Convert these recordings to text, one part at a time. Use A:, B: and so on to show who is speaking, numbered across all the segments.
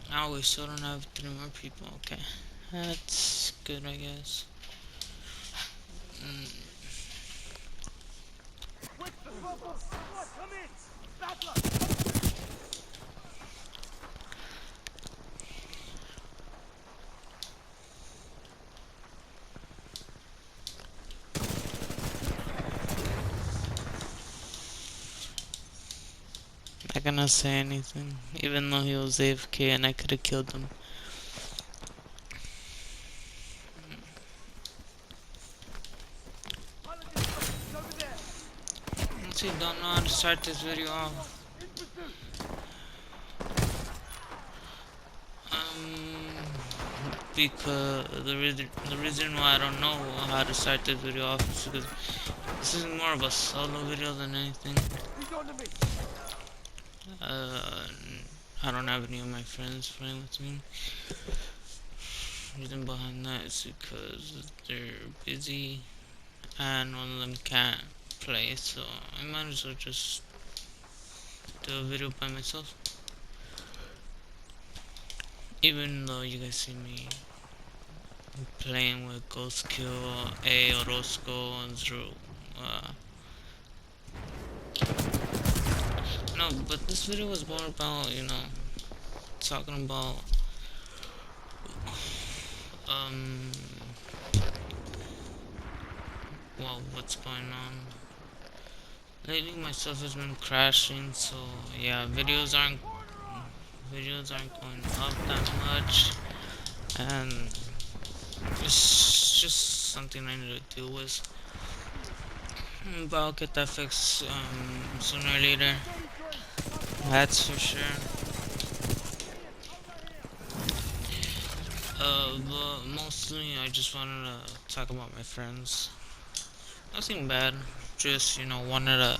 A: Now we still don't have 3 more people. Okay, that's good, I guess. Not gonna say anything, even though he was AFK and I could have killed him. Honestly, don't know how to start this video off. Because the reason why I don't know how to start this video off is because this is more of a solo video than anything. I don't have any of my friends playing with me. Reason behind that is because they're busy and one of them can't play, so I might as well just do a video by myself. Even though you guys see me playing with Ghost Kill, A, Orozco, and Zero. No, but this video was more about, you know, talking about well, what's going on. Lately my stuff has been crashing, so yeah, videos aren't going up that much, and it's just something I need to deal with. But I'll get that fixed sooner or later. That's for sure. But mostly I just wanted to talk about my friends. Nothing bad. Just, you know, wanted to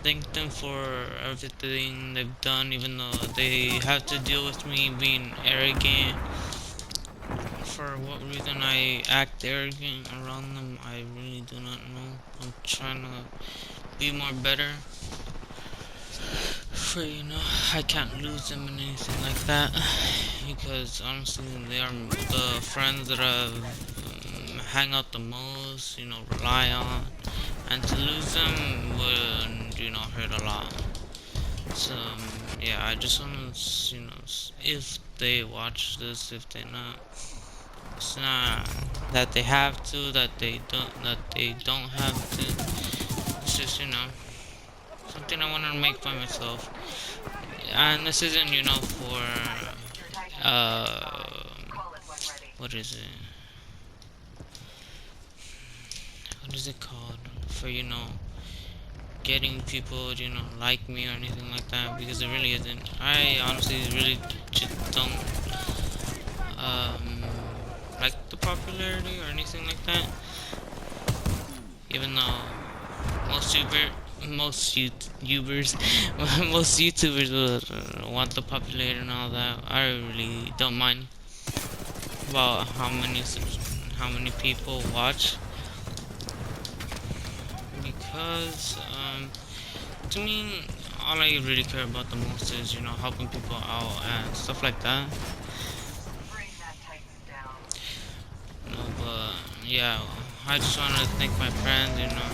A: thank them for everything they've done, even though they have to deal with me being arrogant. For what reason I act arrogant around them, I really do not know. I'm trying to be more better. For, you know, I can't lose them and anything like that. Because honestly, they are the friends that I hang out the most, you know, rely on. And to lose them would, you know, hurt a lot. So, yeah, I just want to, you know, if they watch this, if they not, it's not that they have to, that they don't have to. It's just, you know, something I want to make by myself. And this isn't, you know, for, what is it? What is it called? For, you know, getting people, you know, like me or anything like that, because it really isn't. I honestly really just don't like the popularity or anything like that. Even though most YouTubers most YouTubers would want the popularity and all that, I really don't mind about how many people watch, because to me, all I really care about the most is, you know, helping people out and stuff like that. No, but yeah, I just want to thank my friends, you know,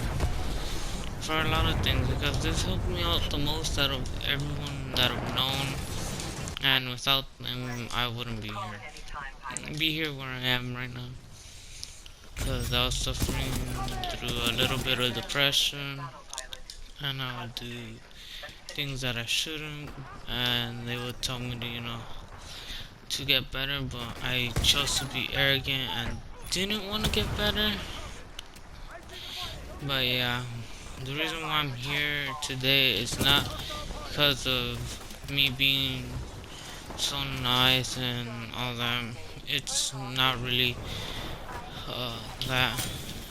A: for a lot of things, because this helped me out the most out of everyone that I've known, and without them, I wouldn't be here where I am right now, because I was suffering through a little bit of depression, and I would do things that I shouldn't, and they would tell me to, you know, to get better, but I chose to be arrogant and didn't want to get better. But yeah, the reason why I'm here today is not because of me being so nice and all that. It's not really that.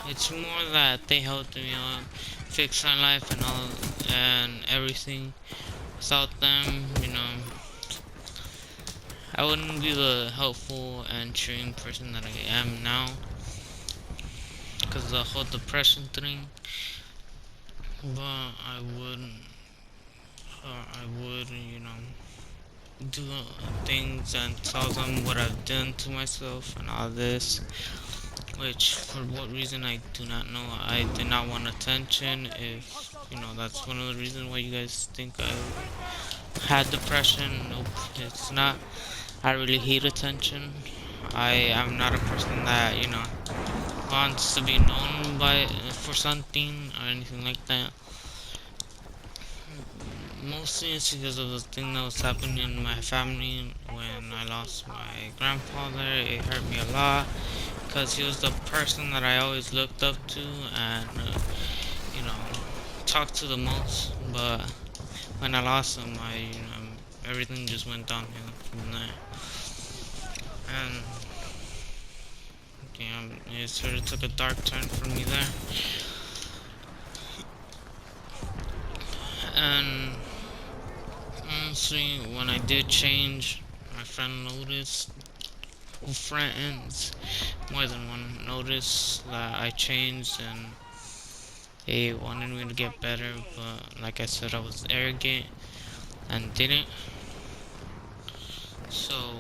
A: It's more that they helped me fix my life and all and everything. Without them, you know, I wouldn't be the helpful and cheering person that I am now. because of the whole depression thing. But I would, do things and tell them what I've done to myself and all this. Which, for what reason, I do not know. I did not want attention. If, that's one of the reasons why you guys think I had depression. Nope, it's not. I really hate attention. I am not a person that, wants to be known for something or anything like that. Mostly it's because of the thing that was happening in my family when I lost my grandfather. It hurt me a lot because he was the person that I always looked up to and, talked to the most. But when I lost him, everything just went downhill from there. And it sort of took a dark turn for me there. And honestly, when I did change, my friend noticed, friends, more than one, noticed that I changed and they wanted me to get better, but like I said, I was arrogant and didn't. So,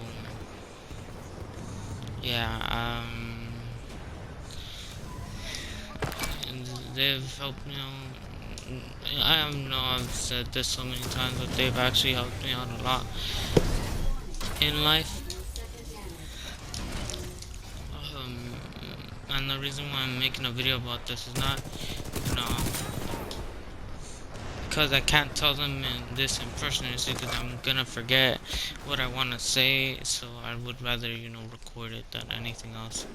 A: yeah, they've helped me out. I know I've said this so many times, but they've actually helped me out a lot in life. And the reason why I'm making a video about this is not, because I can't tell them this in person, it's because I'm gonna forget what I want to say, so I would rather, record it than anything else.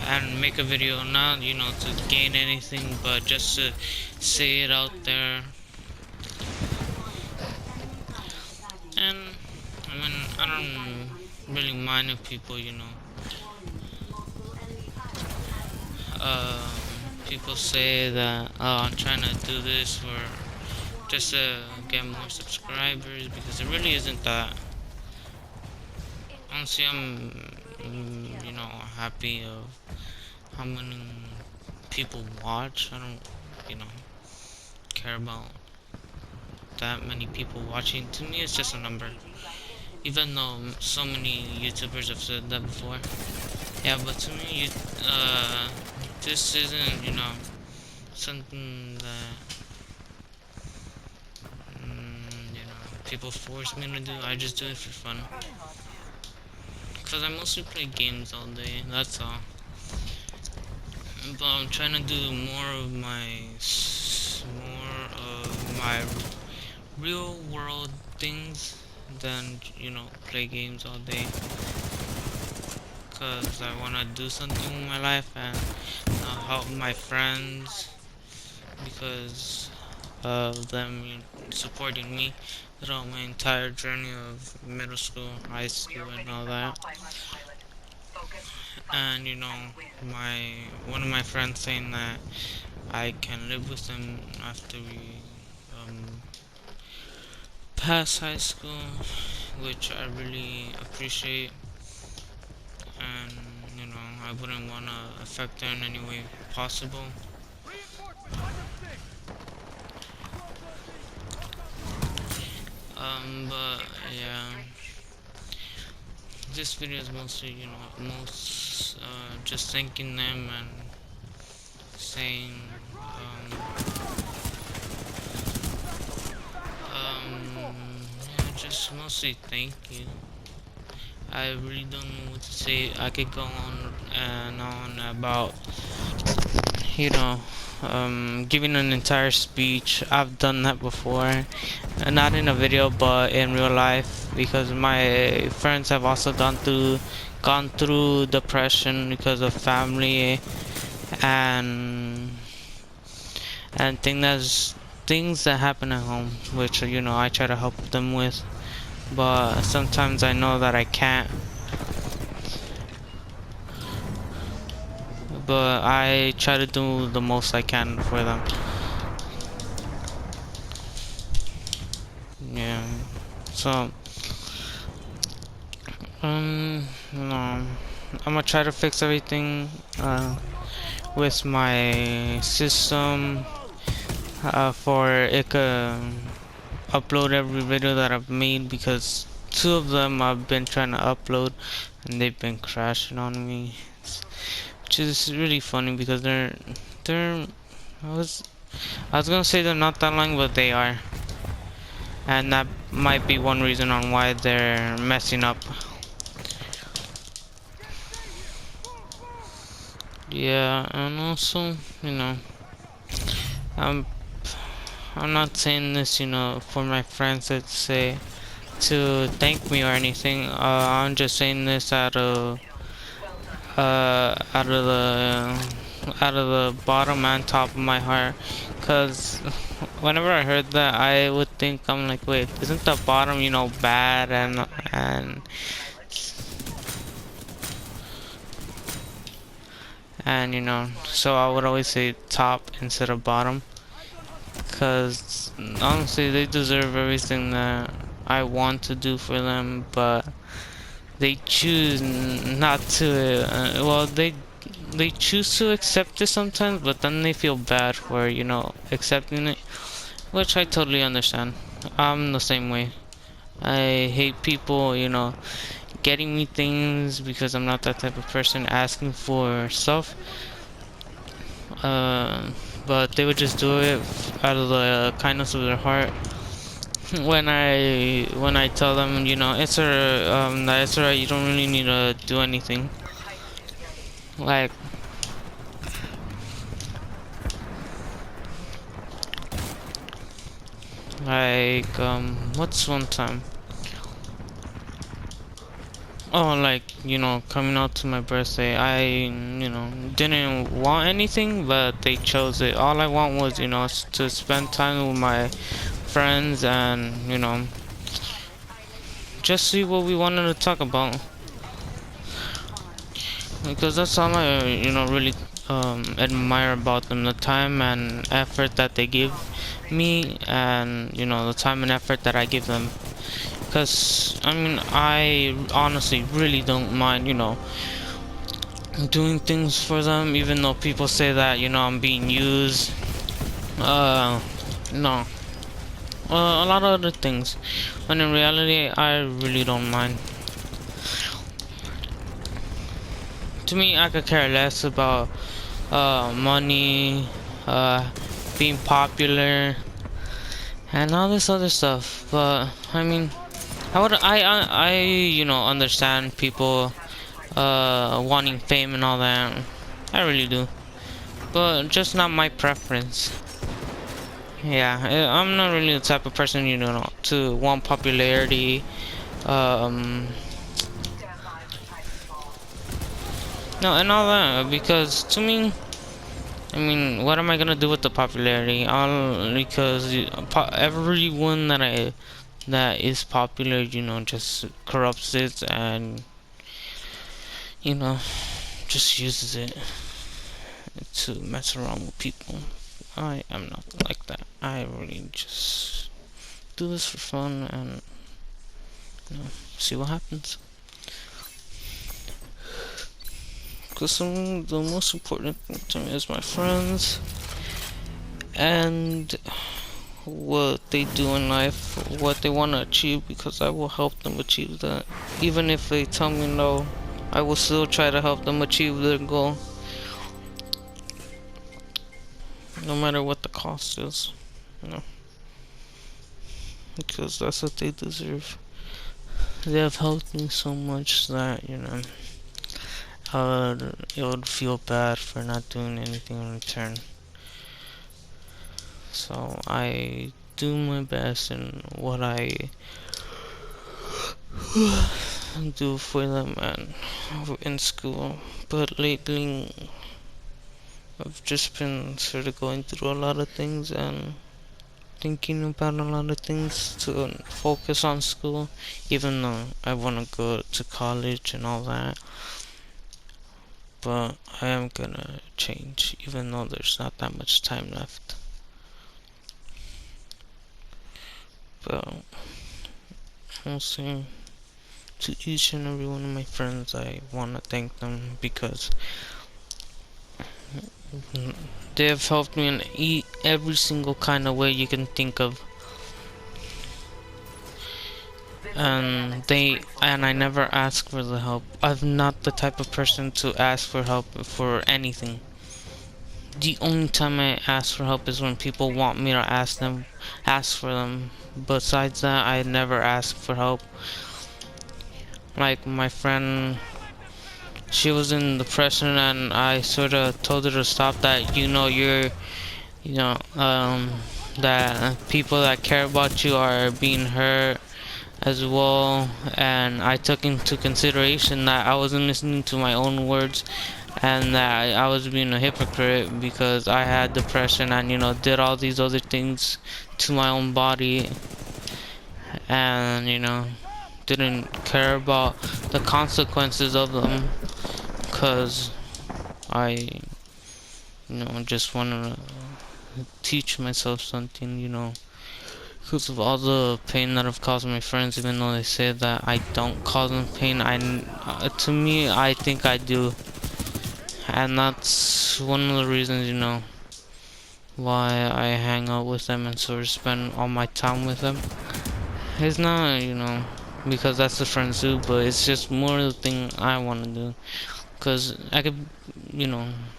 A: And make a video, not, to gain anything, but just to say it out there. And, I don't really mind if people, people say that, oh, I'm trying to do this for just to get more subscribers, because it really isn't that. Honestly, I'm, happy of how many people watch. I don't, care about that many people watching. To me, it's just a number. Even though so many YouTubers have said that before. Yeah, but to me, this isn't, something that, people force me to do. I just do it for fun. Because I mostly play games all day, that's all. But I'm trying to do more of my real world things than, play games all day. Because I want to do something with my life and help my friends because of them supporting me throughout my entire journey of middle school, high school, and all that. And one of my friends saying that I can live with them after we pass high school, which I really appreciate. And I wouldn't want to affect her in any way possible. But yeah, this video is mostly, just thanking them and saying, just mostly thank you. I really don't know what to say. I could go on and on about, giving an entire speech. I've done that before, not in a video, but in real life, because my friends have also gone through depression because of family and things that happen at home, which I try to help them with. But sometimes I know that I can't. But I try to do the most I can for them. Yeah. So, no. I'm gonna try to fix everything with my system for it could upload every video that I've made, because two of them I've been trying to upload and they've been crashing on me, which is really funny because they're I was gonna say they're not that long, but they are, and that might be one reason on why they're messing up. Yeah, and also, I'm I'm not saying this, for my friends that say to thank me or anything. I'm just saying this out of the bottom and top of my heart, cause whenever I heard that, I would think, I'm like, wait, isn't the bottom, bad, and so I would always say top instead of bottom, cause honestly they deserve everything that I want to do for them, but they choose not to. Well, they choose to accept it sometimes, but then they feel bad for accepting it, which I totally understand. I'm the same way. I hate people, getting me things because I'm not that type of person, asking for stuff. Uh, but they would just do it out of the kindness of their heart. When I tell them, it's that it's alright, you don't really need to do anything. Like, what's one time? Oh, like, coming out to my birthday, I, didn't want anything, but they chose it. All I want was, to spend time with my friends and, just see what we wanted to talk about. Because that's all I, really admire about them, the time and effort that they give me, and, the time and effort that I give them. Because, I mean, I honestly really don't mind, doing things for them, even though people say that, I'm being used. No. A lot of other things. When in reality, I really don't mind. To me, I could care less about money, being popular, and all this other stuff. But I mean, I understand people wanting fame and all that. I really do, but just not my preference. Yeah, I'm not really the type of person, to want popularity. Um, no, and all that, because to me, I mean, what am I gonna do with the popularity? Because everyone that is popular, just corrupts it and you know just uses it to mess around with people. I am not like that. I really just do this for fun and see what happens. Because the most important thing to me is my friends and what they do in life, what they want to achieve, because I will help them achieve that. Even if they tell me no, I will still try to help them achieve their goal, no matter what the cost is, because that's what they deserve. They have helped me so much that, it would feel bad for not doing anything in return. So I do my best in what I do for them and in school. But lately, I've just been sort of going through a lot of things and thinking about a lot of things to focus on school, even though I want to go to college and all that. But I am gonna change, even though there's not that much time left. But mostly to each and every one of my friends, I want to thank them because They have helped me in every single kind of way you can think of. And I never ask for the help. I'm not the type of person to ask for help for anything. The only time I ask for help is when people want me to ask for them. Besides that, I never ask for help. Like my friend, she was in depression, and I sort of told her to stop that. You know, that people that care about you are being hurt as well, and I took into consideration that I wasn't listening to my own words, and that I was being a hypocrite because I had depression and did all these other things to my own body, and didn't care about the consequences of them, because I just wanted to teach myself something, because of all the pain that I've caused my friends. Even though they say that I don't cause them pain, to me, I think I do. And that's one of the reasons, why I hang out with them and sort of spend all my time with them. It's not, because that's the friends do, but it's just more the thing I want to do. Because I could,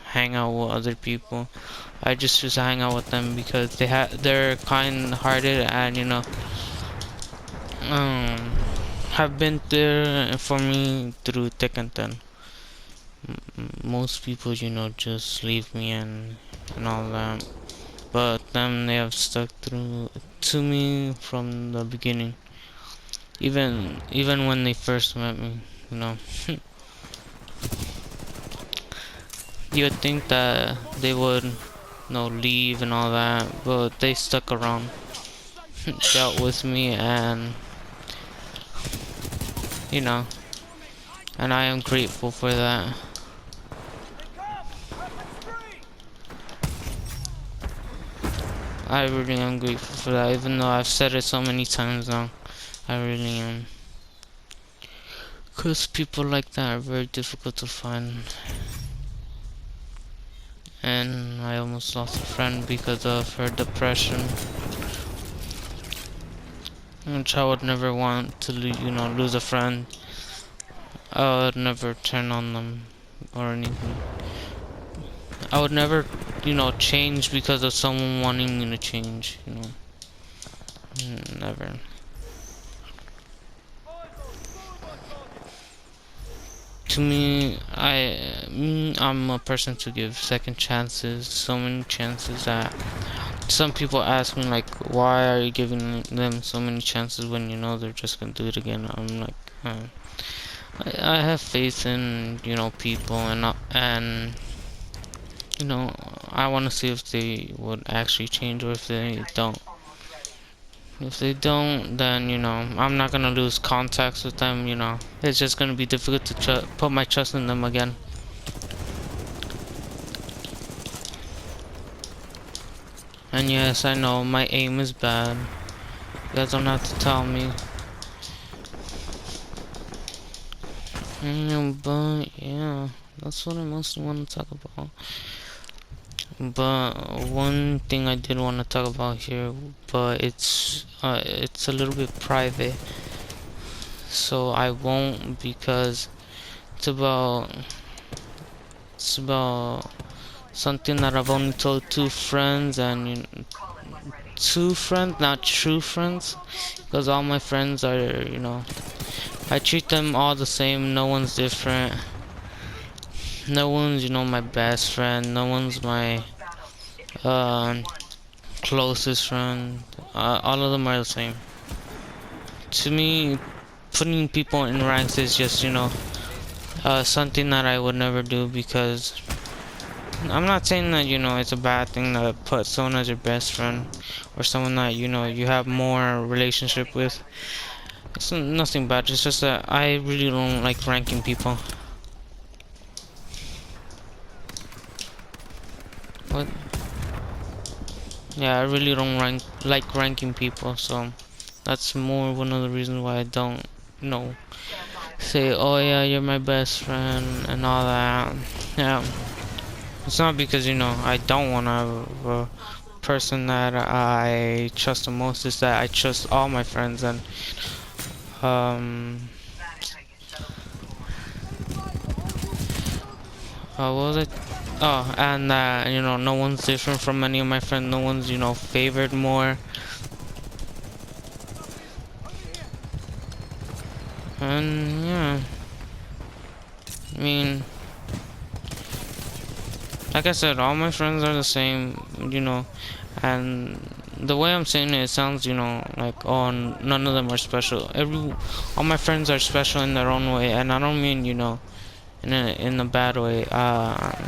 A: hang out with other people. I just choose to hang out with them because they're kind-hearted and, um, have been there for me through thick and thin. Most people, just leave me and all that. But them, they have stuck through to me from the beginning. Even when they first met me, you would think that they would, leave and all that, but they stuck around, dealt with me, and you know, and I am grateful for that. I really am grateful for that, even though I've said it so many times now. I really am. Because people like that are very difficult to find. And I almost lost a friend because of her depression. Which I would never want to, lose a friend. I would never turn on them or anything. I would never, change because of someone wanting me to change, Never. To me, I'm a person to give second chances, so many chances that some people ask me like, why are you giving them so many chances when they're just gonna do it again? I'm like, I have faith in people, and I want to see if they would actually change, or if they don't. If they don't, then I'm not gonna lose contacts with them. It's just gonna be difficult to put my trust in them again. And yes, I know my aim is bad. You guys don't have to tell me. But yeah, that's what I mostly want to talk about. But one thing I did want to talk about here, but it's a little bit private, so I won't, because it's about something that I've only told two friends, and two friends, not true friends, because all my friends are, I treat them all the same. No one's different. No one's, my best friend. No one's my closest friend. All of them are the same. To me, putting people in ranks is just, something that I would never do, because I'm not saying that, it's a bad thing to put someone as your best friend, or someone that, you have more relationship with. It's nothing bad, it's just that I really don't like ranking people. What? Yeah, I really don't like ranking people, so that's more one of the reasons why I don't, say, oh yeah, you're my best friend and all that. Yeah. It's not because, you know, I don't want to have a person that I trust the most. It's that I trust all my friends, and um what was it? Oh, and you know, no one's different from any of my friends. No one's, you know, favored more. And yeah, I mean, like I said, all my friends are the same, you know, and the way I'm saying it, it sounds, you know, like, oh, none of them are special. All my friends are special in their own way, and I don't mean, you know, in a bad way.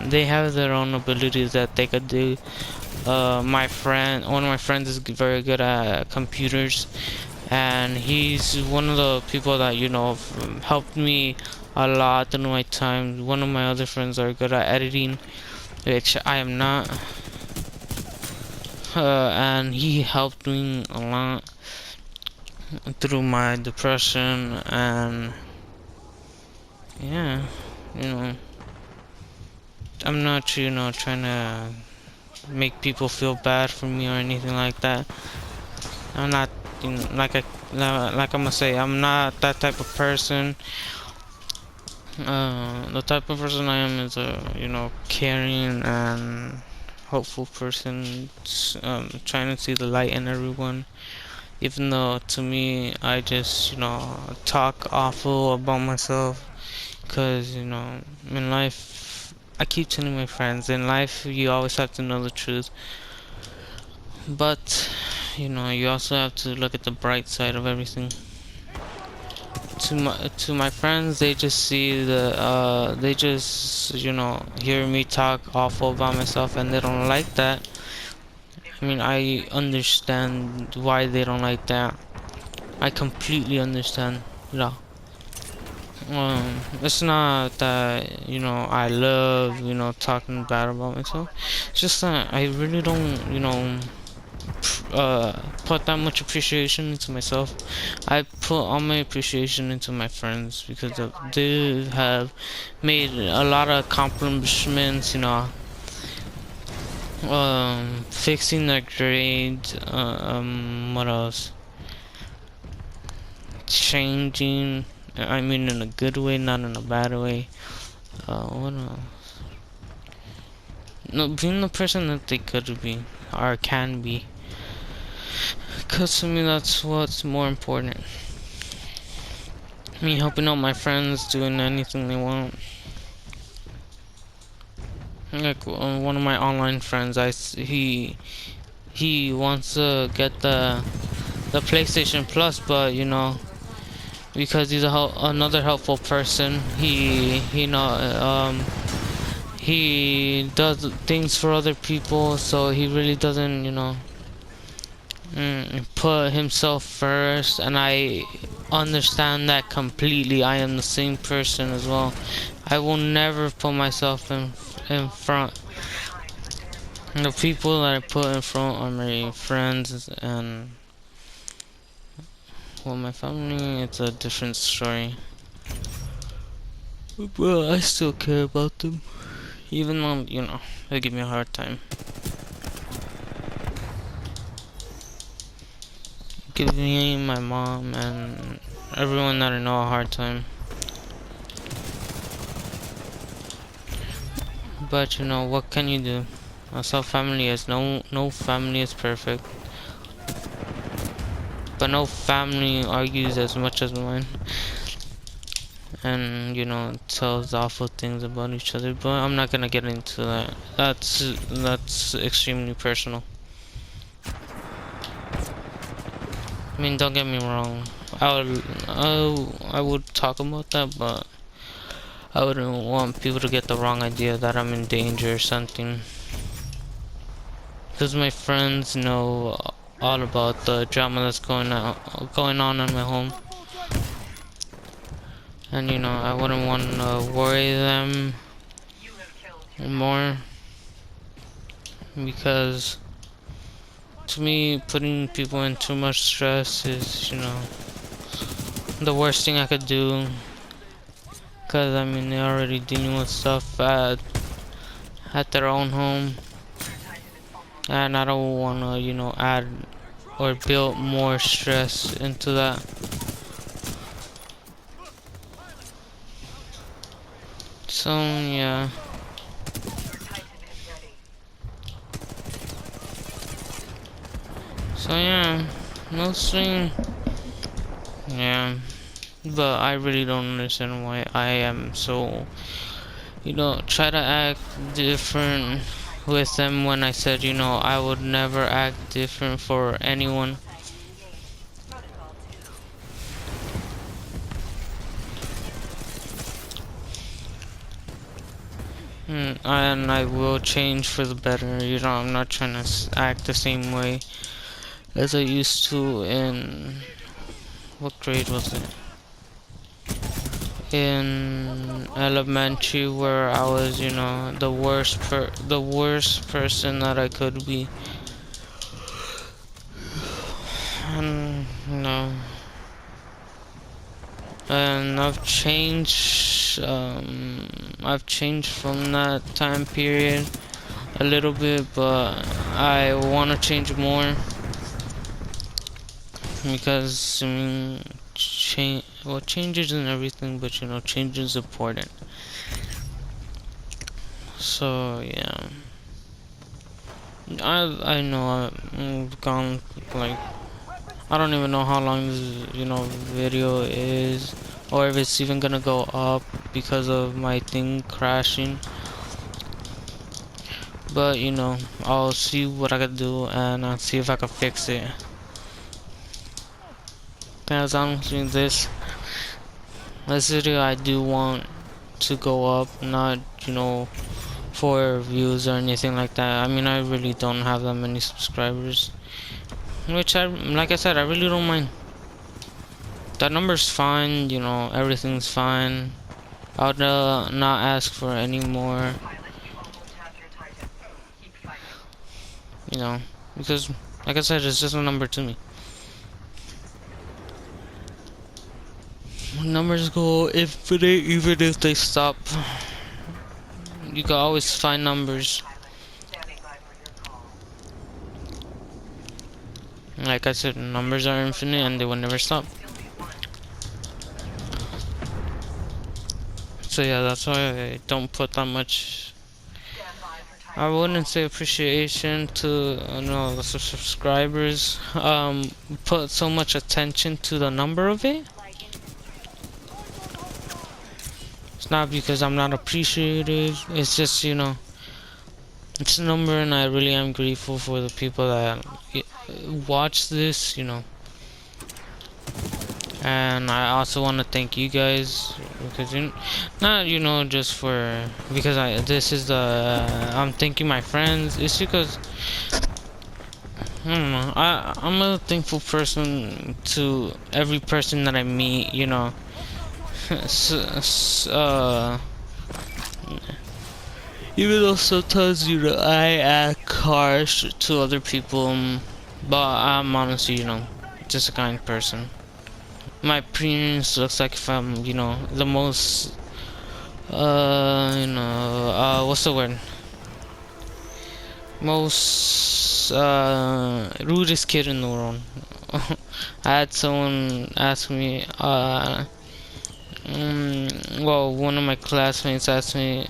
A: They have their own abilities that they could do. One of my friends is very good at computers, and he's one of the people that, you know, helped me a lot in my time. One of my other friends are good at editing, which I am not, and he helped me a lot through my depression. And yeah, you know, I'm not, you know, trying to make people feel bad for me or anything like that. I'm not, you know, like I'm gonna say, I'm not that type of person. The type of person I am is a, you know, caring and hopeful person, trying to see the light in everyone. Even though to me, I just, you know, talk awful about myself, cause, you know, in life, I keep telling my friends, in life you always have to know the truth, but, you know, you also have to look at the bright side of everything. To my friends, they just see they just, you know, hear me talk awful about myself, and they don't like that. I mean, I understand why they don't like that. I completely understand, you know. It's not that, you know, I love, you know, talking bad about myself. It's just that I really don't, you know, put that much appreciation into myself. I put all my appreciation into my friends, because they have made a lot of accomplishments, you know, fixing their grades, what else? Changing, I mean in a good way, not in a bad way. What else? No, being the person that they could be, or can be. Cause to me that's what's more important. Me helping out my friends, doing anything they want. Like one of my online friends, he wants to get the PlayStation Plus, but, you know, because he's another helpful person, he does things for other people, so he really doesn't, you know, put himself first, and I understand that completely. I am the same person as well. I will never put myself in front. The people that I put in front are my friends, and well, my family, it's a different story. But I still care about them, even though, you know, they give me a hard time. Give me, my mom, and everyone that I know a hard time. But, you know, what can you do? That's how family is. No family is perfect. But no family argues as much as mine. And, you know, tells awful things about each other. But I'm not gonna get into that. That's extremely personal. I mean, don't get me wrong. I would talk about that, but I wouldn't want people to get the wrong idea that I'm in danger or something. Because my friends know all about the drama that's going on in my home. And, you know, I wouldn't want to worry them more. Because to me, putting people in too much stress is, you know, the worst thing I could do. Because, I mean, they're already dealing with stuff at their own home, and I don't want to, you know, add or build more stress into that. So yeah. So yeah, mostly, yeah. But I really don't understand why I am so, you know, try to act different with them when I said, you know, I would never act different for anyone. And I will change for the better. You know, I'm not trying to act the same way as I used to in, what grade was it? In elementary, where I was, you know, the worst person that I could be. And no, and I've changed from that time period a little bit, but I want to change more because I mean, change isn't everything, but you know, change is important. So yeah, I know I've gone like, I don't even know how long this, you know, video is, or if it's even gonna go up because of my thing crashing. But you know, I'll see what I can do and I'll see if I can fix it. As honestly, this video I do want to go up, not, you know, for views or anything like that. I mean, I really don't have that many subscribers, which like I said, I really don't mind. That number's fine, you know, everything's fine. I would not ask for any more, you know, because like I said, it's just a number to me. Numbers go infinite even if they stop. You can always find numbers. Like I said, numbers are infinite and they will never stop. So yeah, that's why I don't put that much. I wouldn't say appreciation to, you know, the subscribers. Put so much attention to the number of it. It's not because I'm not appreciative. It's just, you know, it's a number, and I really am grateful for the people that watch this, you know. And I also want to thank you guys because not, you know, just for because this is the I'm thanking my friends. It's because I don't know. I'm a thankful person to every person that I meet. You know, even though sometimes, you know, I act harsh to other people, but I'm honestly, you know, just a kind person. My appearance looks like if I'm, you know, the most, you know, what's the word? Most, rudest kid in the world. I had someone ask me, well, one of my classmates asked me,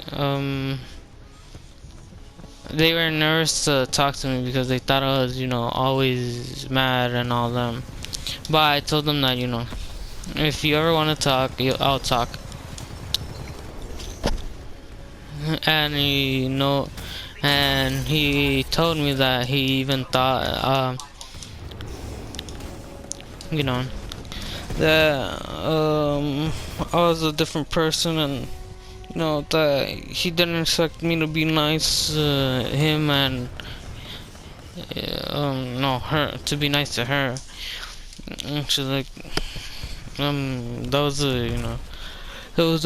A: they were nervous to talk to me because they thought I was, you know, always mad and all them. But I told them that, you know, if you ever want to talk, I'll talk. And he told me that he even thought, you know, that I was a different person, and you know that he didn't expect me to be nice to him, and no, her, to be nice to her. And she's like, that was you know, that was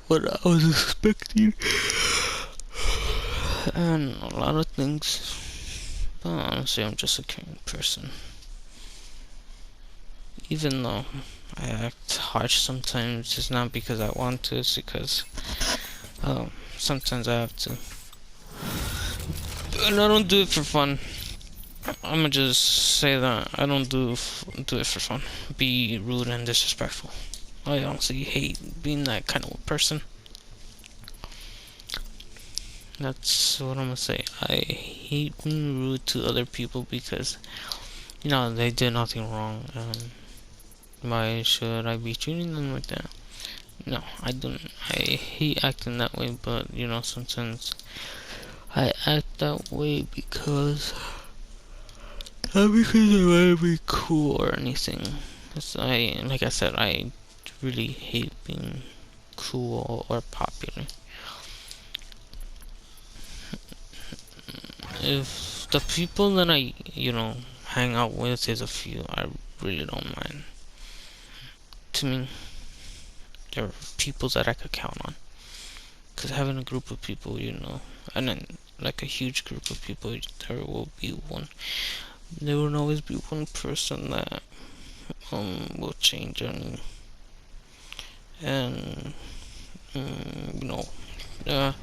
A: what I was expecting, and a lot of things. But honestly, I'm just a caring person. Even though I act harsh sometimes, it's not because I want to, it's because sometimes I have to. And I don't do it for fun. I'ma just say that I don't do it for fun. Be rude and disrespectful. I honestly hate being that kind of person. That's what I'm gonna say. I hate being rude to other people because, you know, they did nothing wrong, and why should I be treating them like that? No, I don't. I hate acting that way, but you know, sometimes I act that way because not because I want to be cool or anything. Like I said, I really hate being cool or popular. If the people that I, you know, hang out with is a few, I really don't mind. To me, they're people that I could count on. Cause having a group of people, you know, and then like a huge group of people, there will be one. There will always be one person that will change and you know, well,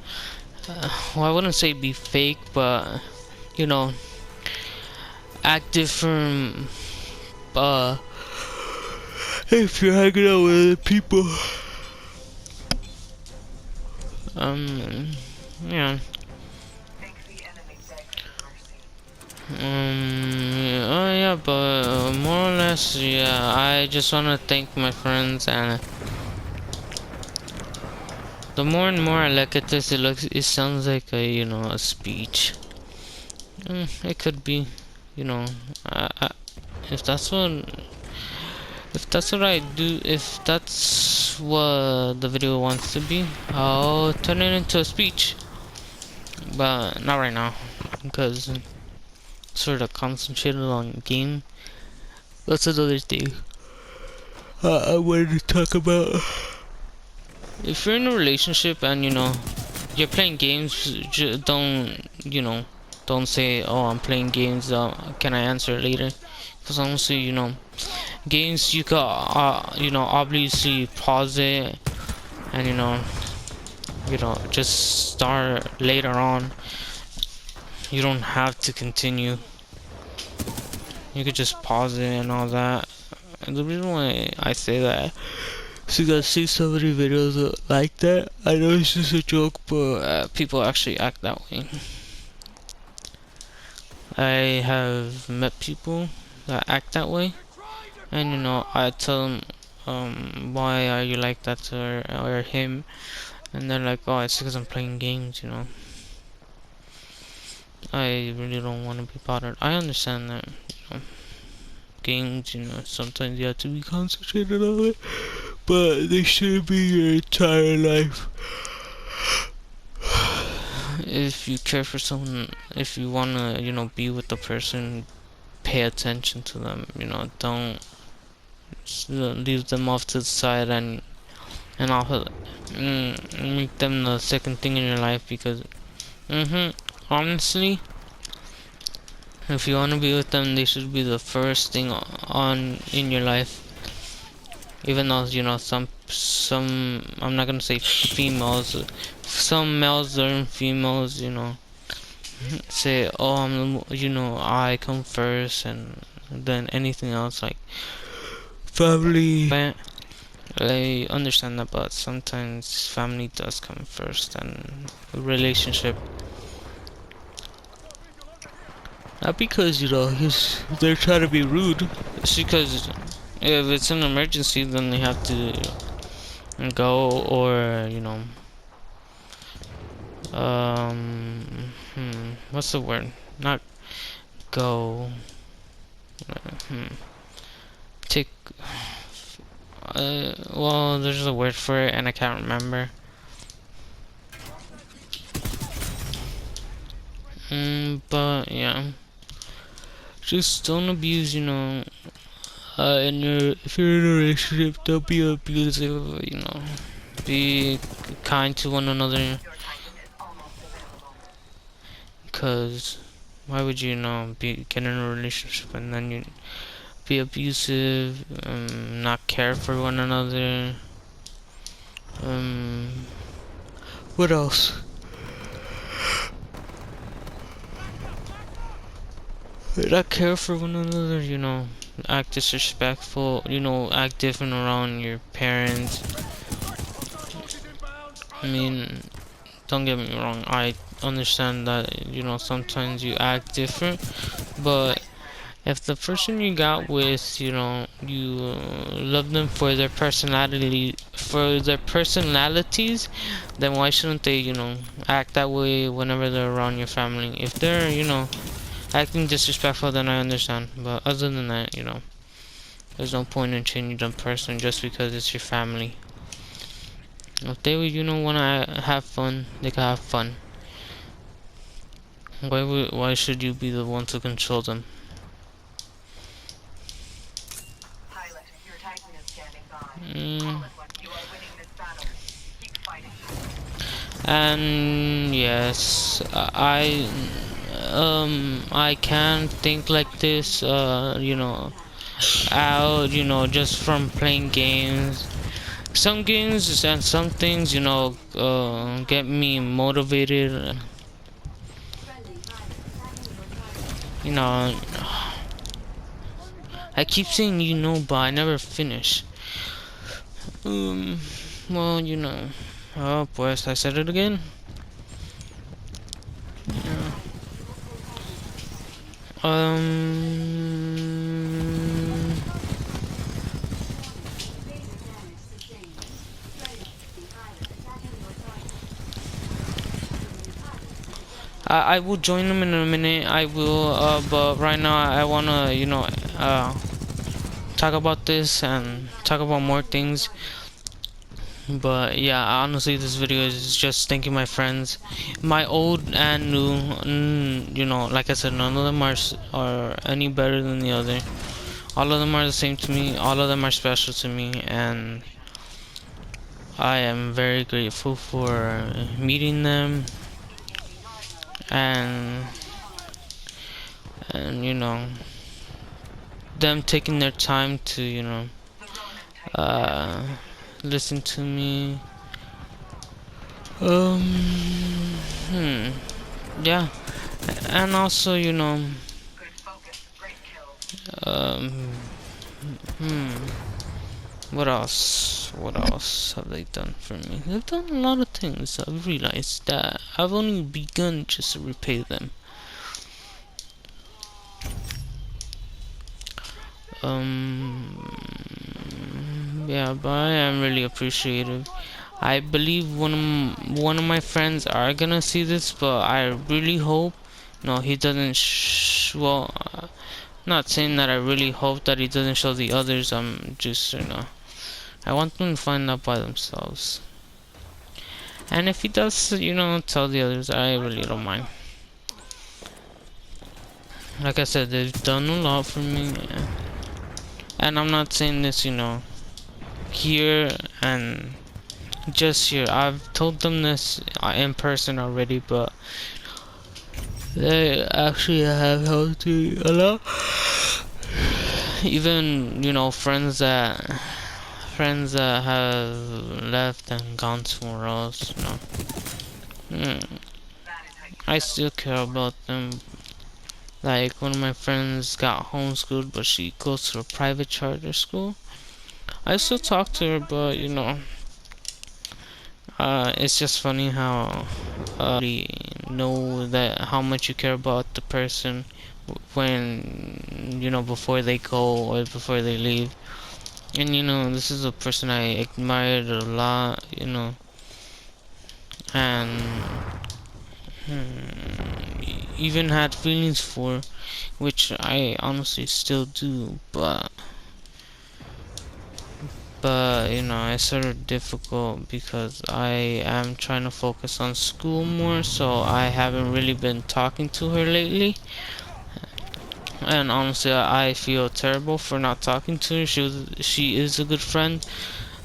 A: I wouldn't say be fake, but you know, act different. Uh, if you're hanging out with other people, yeah. Oh yeah, but more or less, yeah. I just wanna thank my friends, and the more and more I look at this, it sounds like a, you know, a speech. It could be, you know, if that's what I do, if that's what the video wants to be, I'll turn it into a speech. But not right now, because sort of concentrated on game. That's another thing I wanted to talk about. If you're in a relationship and you know you're playing games, don't, you know, don't say, oh, I'm playing games, can I answer later? Because honestly, you know, games you got, you know, obviously pause it and you know, just start later on. You don't have to continue. You could just pause it and all that. And the reason why I say that, so you guys see so many videos like that. I know it's just a joke, but people actually act that way. I have met people that act that way, and you know, I tell them, why are you like that, or him, and they're like, oh, it's because I'm playing games, you know. I really don't want to be bothered. I understand that, you know, games, you know, sometimes you have to be concentrated on it, but they shouldn't be your entire life. If you care for someone, if you wanna, you know, be with the person, pay attention to them, you know, don't leave them off to the side and also make them the second thing in your life, because honestly, if you want to be with them, they should be the first thing on in your life. Even though, you know, some I'm not gonna say females, some males and females, you know, say, oh, you know, I come first, and then anything else like family. I understand that, but sometimes family does come first, and a relationship. Not because, you know, they're trying to be rude. It's because if it's an emergency, then they have to go, or, you know, what's the word? Not go. Take. Well, there's a word for it, and I can't remember. But yeah, just don't abuse, you know. If you're in a relationship, don't be abusive, you know. Be kind to one another. Because why would you, you know, get in a relationship and then you be abusive, not care for one another. What else? not care for one another, act disrespectful, act different around your parents. I mean, don't get me wrong, I understand that, sometimes you act different, but if the person you got with, you love them for their personalities, then why shouldn't they, act that way whenever they're around your family? If they're, acting disrespectful, then I understand. But other than that, there's no point in changing the person just because it's your family. If they, wanna have fun, they can have fun. Why should you be the one to control them? Mm. And yes, I can think like this, out, just from playing games. Some games and some things, get me motivated. I keep saying but I never finish. Well, oh, pues, I said it again. Yeah. I will join them in a minute. I will, but right now I wanna, talk about this and talk about more things. But yeah, honestly, this video is just thanking my friends, my old and new. Like I said, none of them are any better than the other. All of them are the same to me. All of them are special to me, and I am very grateful for meeting them and them taking their time to listen to me. Yeah, and also um what else have they done for me? They've done a lot of things. I've realized that I've only begun just to repay them. Yeah, but I am really appreciative. I believe one of my friends are gonna see this, but I really hope he doesn't well, not saying that I really hope that he doesn't show the others. I'm just I want them to find out by themselves. And if he does, tell the others, I really don't mind. Like I said, they've done a lot for me. And I'm not saying this, here and just here. I've told them this in person already, but they actually have helped me a lot. Even, friends that have left and gone somewhere else, I still care about them. Like, one of my friends got homeschooled, but she goes to a private charter school. I still talk to her, but it's just funny how you know that how much you care about the person when before they go or before they leave. And this is a person I admired a lot, and even had feelings for, which I honestly still do, but it's sort of difficult because I am trying to focus on school more, so I haven't really been talking to her lately. And honestly, I feel terrible for not talking to her. She is a good friend,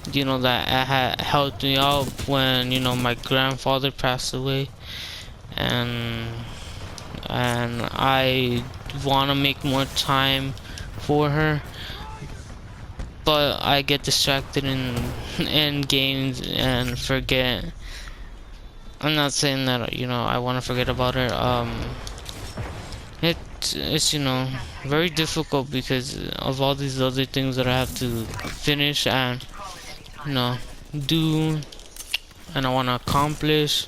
A: that had helped me out when my grandfather passed away, and I want to make more time for her, but I get distracted in games and forget. I'm not saying that I want to forget about her. it's very difficult because of all these other things that I have to finish and you know do, and I want to accomplish.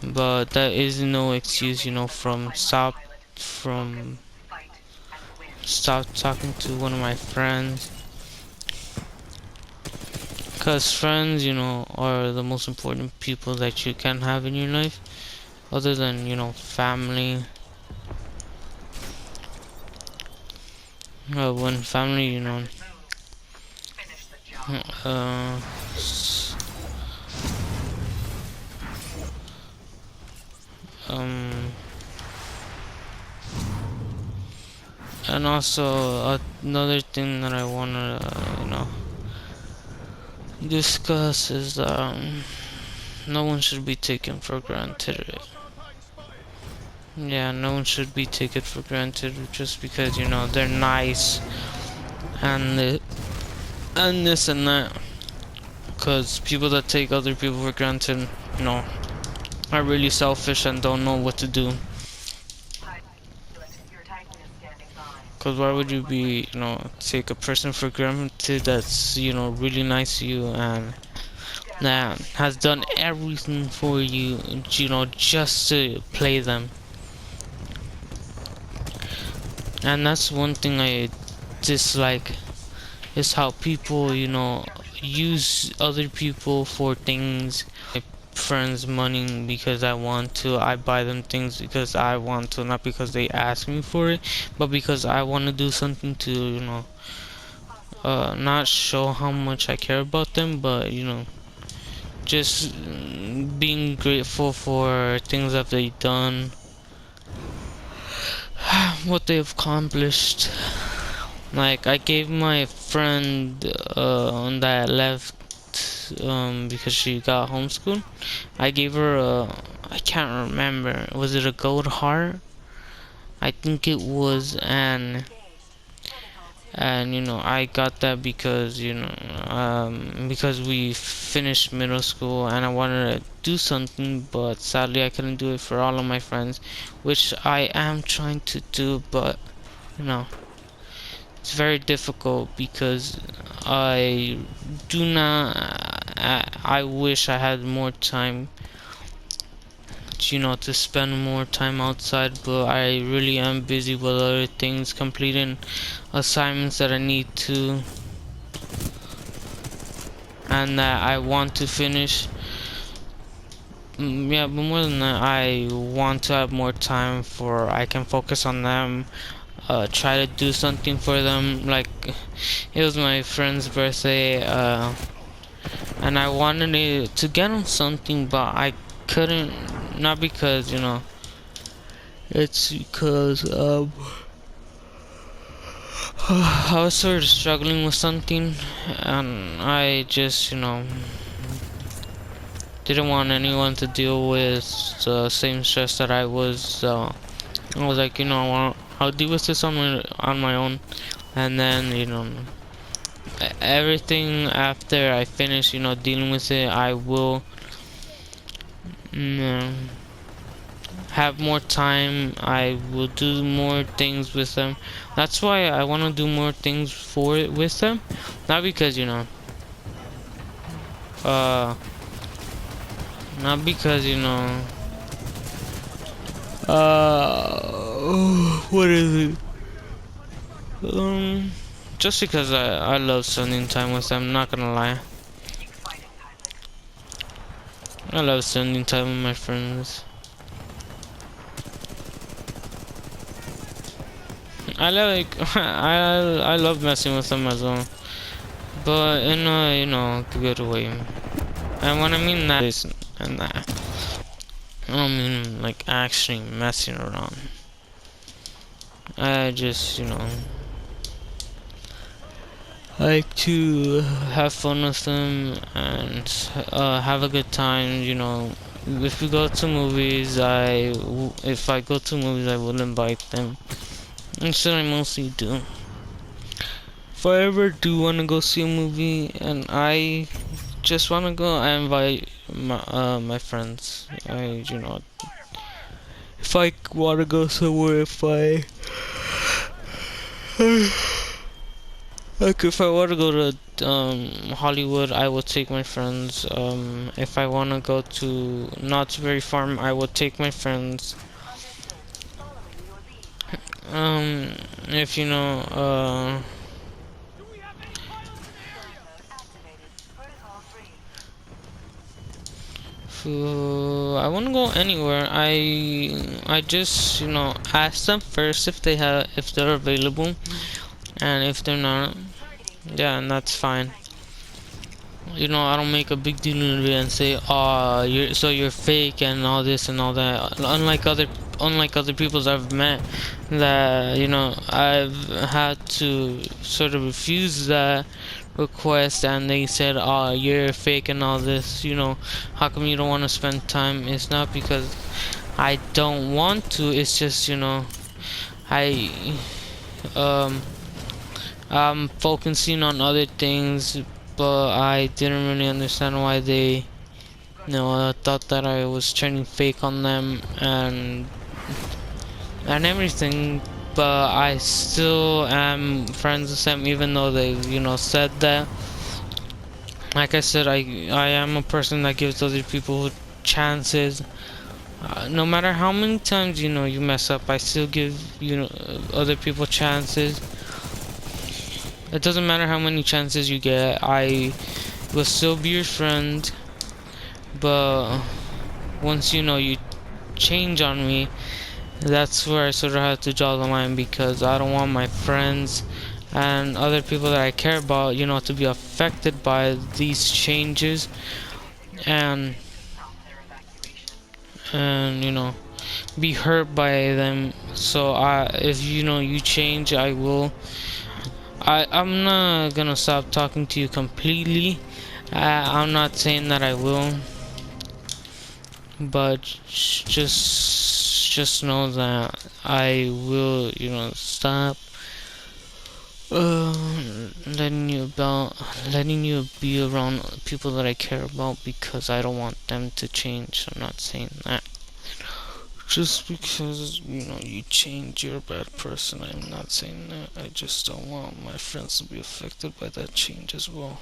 A: But that is no excuse, from stop talking to one of my friends. Cause friends, are the most important people that you can have in your life, other than family. When family, uh, s- um, and also another thing that I wanna, discuss is no one should be taken for granted. Yeah, no one should be taken for granted just because they're nice and and this and that. Because people that take other people for granted, you know, are really selfish and don't know what to do. Because why would you be, take a person for granted that's, really nice to you and that has done everything for you, just to play them. And that's one thing I dislike, is how people, use other people for things. My friends' money because I want to. I buy them things because I want to, not because they ask me for it, but because I want to do something to, not show how much I care about them, but, just being grateful for things that they've done, what they've accomplished. Like, I gave my friend that left because she got homeschooled. I gave her I can't remember. Was it a gold heart? I think it was, and I got that because because we finished middle school and I wanted to do something, but sadly I couldn't do it for all of my friends, which I am trying to do, but you know it's very difficult because I do not. I wish I had more time, to spend more time outside, but I really am busy with other things, completing assignments that I need to, and that I want to finish. Yeah, but more than that, I want to have more time for I can focus on them, try to do something for them. Like, it was my friend's birthday, and I wanted to get him something, but I couldn't. Not because it's because I was sort of struggling with something, and I just didn't want anyone to deal with the same stress that I was. So I was like, I'll deal with this on my own, and then everything after I finish dealing with it, I will have more time. I will do more things with them. That's why I want to do more things with them, not because uh not because what is it, just because I love spending time with them. Not gonna lie, I love spending time with my friends. I like I love messing with them as well, but in a good way. And when I mean that is, and that, I don't mean like actually messing around. I just like to have fun with them and have a good time. If we go to movies, if I go to movies, I will invite them. Instead, I mostly do. If I ever do want to go see a movie and I just want to go, I invite my friends. if I want to go somewhere, like if I want to go to Hollywood, I will take my friends. If I want to go to Knott's Berry Farm, I will take my friends. If you know, I want to go anywhere. I just ask them first if they're available, and if they're not, yeah, and that's fine. I don't make a big deal in it and say, "Oh, you're fake and all this and all that." Unlike other peoples I've met, that I've had to sort of refuse that request, and they said, "Oh, you're fake and all this." How come you don't want to spend time? It's not because I don't want to. It's just I um I'm focusing on other things, but I didn't really understand why they, thought that I was turning fake on them and everything. But I still am friends with them, even though they, said that. Like I said, I am a person that gives other people chances. No matter how many times you mess up, I still give other people chances. It doesn't matter how many chances you get, I will still be your friend. But once you change on me, that's where I sort of have to draw the line, because I don't want my friends and other people that I care about, to be affected by these changes, and be hurt by them. So if you change, I'm not gonna stop talking to you completely. I'm not saying that I will, but just know that I will, stop uh, letting you be around people that I care about, because I don't want them to change. I'm not saying that. Just because, you change, you're a bad person. I'm not saying that. I just don't want my friends to be affected by that change as well.